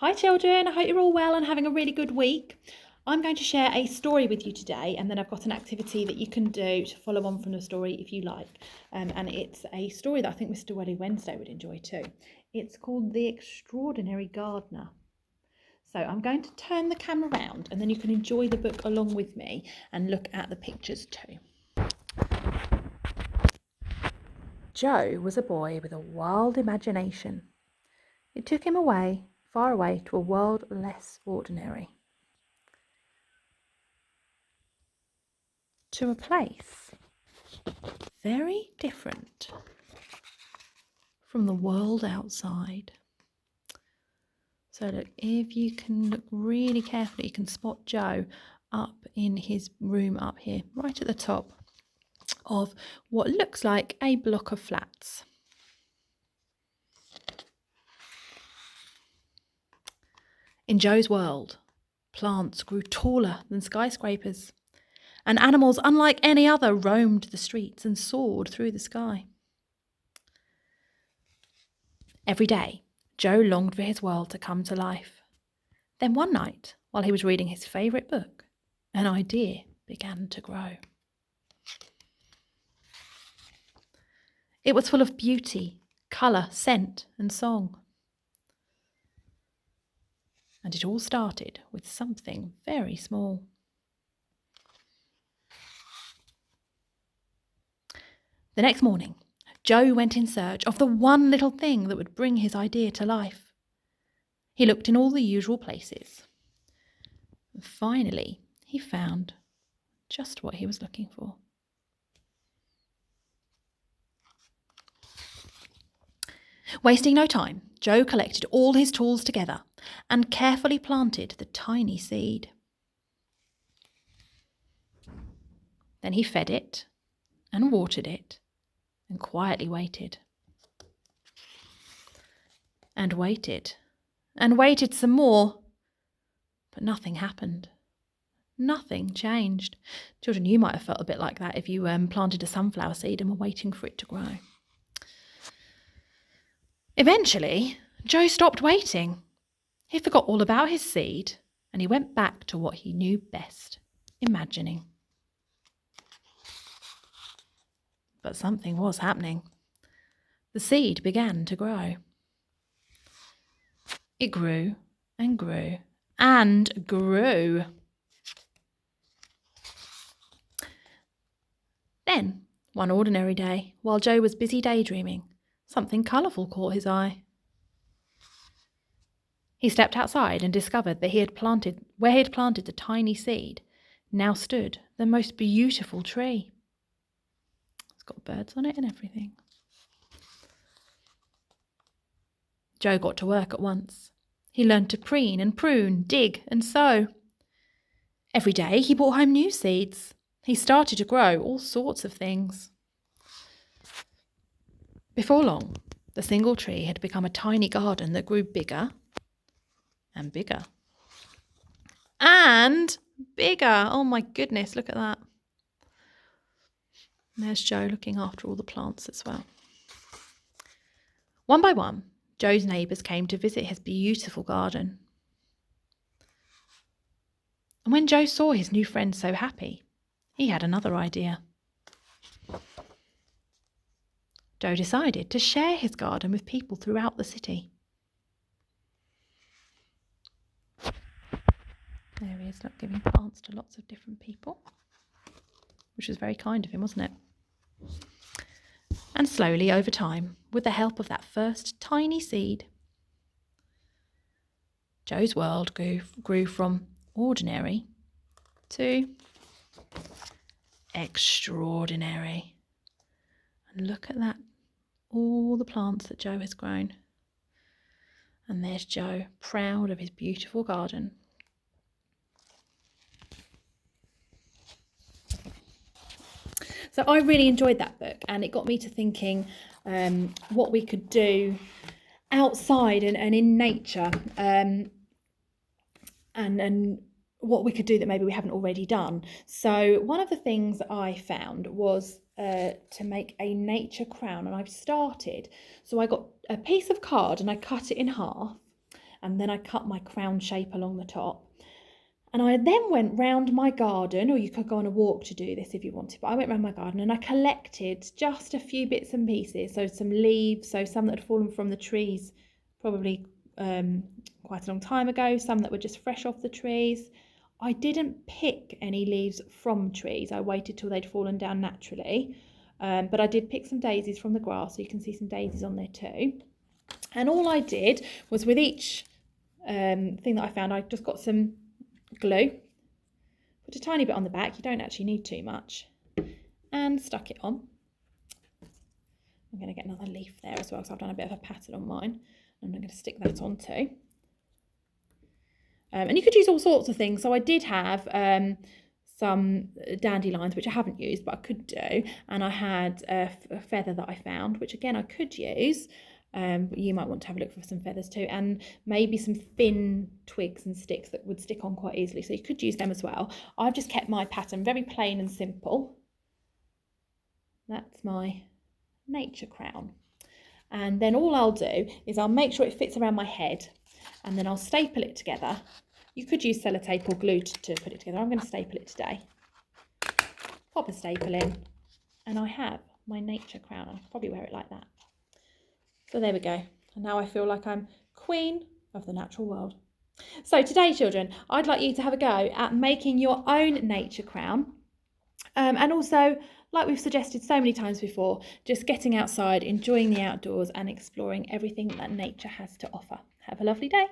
Hi children, I hope you're all well and having a really good week. I'm going to share a story with you today, and then I've got an activity that you can do to follow on from the story if you like. And it's a story that I think Mr. Welly Wednesday would enjoy too. It's called The Extraordinary Gardener. So I'm going to turn the camera around and then you can enjoy the book along with me and look at the pictures too. Joe was a boy with a wild imagination. It took him away, far away, to a world less ordinary. To a place very different from the world outside. So look, if you can look really carefully, you can spot Joe up in his room up here, right at the top of what looks like a block of flats. In Joe's world, plants grew taller than skyscrapers, and animals unlike any other roamed the streets and soared through the sky. Every day, Joe longed for his world to come to life. Then one night, while he was reading his favourite book, an idea began to grow. It was full of beauty, colour, scent and song. And it all started with something very small. The next morning, Joe went in search of the one little thing that would bring his idea to life. He looked in all the usual places. And finally, he found just what he was looking for. Wasting no time, Joe collected all his tools together and carefully planted the tiny seed. Then he fed it and watered it and quietly waited. And waited and waited some more, but nothing happened. Nothing changed. Children, you might have felt a bit like that if you planted a sunflower seed and were waiting for it to grow. Eventually, Joe stopped waiting. He forgot all about his seed and he went back to what he knew best, imagining. But something was happening. The seed began to grow. It grew and grew and grew. Then, one ordinary day, while Joe was busy daydreaming, something colourful caught his eye. He stepped outside and discovered that where he had planted the tiny seed now stood the most beautiful tree. It's got birds on it and everything. Joe got to work at once. He learned to preen and prune, dig and sow. Every day he brought home new seeds. He started to grow all sorts of things. Before long, the single tree had become a tiny garden that grew bigger and bigger and bigger. Oh my goodness, look at that. And there's Joe looking after all the plants as well. One by one, Joe's neighbours came to visit his beautiful garden. And when Joe saw his new friend so happy, he had another idea. Joe decided to share his garden with people throughout the city. There he is, giving plants to lots of different people, which was very kind of him, wasn't it? And slowly, over time, with the help of that first tiny seed, Joe's world grew from ordinary to extraordinary. And look at that, all the plants that Joe has grown. And there's Joe, proud of his beautiful garden. So I really enjoyed that book, and it got me to thinking what we could do outside and in nature, and what we could do that maybe we haven't already done. So one of the things I found was to make a nature crown, and I've started. So I got a piece of card and I cut it in half, and then I cut my crown shape along the top. And I then went round my garden, or you could go on a walk to do this if you wanted, but I went round my garden and I collected just a few bits and pieces. So some leaves, so some that had fallen from the trees probably quite a long time ago, some that were just fresh off the trees. I didn't pick any leaves from trees. I waited till they'd fallen down naturally. But I did pick some daisies from the grass, so you can see some daisies on there too. And all I did was with each thing that I found, I just got some glue, put a tiny bit on the back, you don't actually need too much, and stuck it on. I'm going to get another leaf there as well, because I've done a bit of a pattern on mine, and I'm going to stick that on too. And you could use all sorts of things. So I did have some dandelions, which I haven't used, but I could do, and I had a feather that I found, which again I could use. But you might want to have a look for some feathers too, and maybe some thin twigs and sticks that would stick on quite easily, so you could use them as well. I've just kept my pattern very plain and simple. That's my nature crown, and then all I'll do is I'll make sure it fits around my head, and then I'll staple it together. You could use sellotape or glue to put it together. I'm going to staple it today. Pop a staple in, and I have my nature crown. I could probably wear it like that. So there we go. And now I feel like I'm queen of the natural world. So today, children, I'd like you to have a go at making your own nature crown. And also, like we've suggested so many times before, just getting outside, enjoying the outdoors and exploring everything that nature has to offer. Have a lovely day.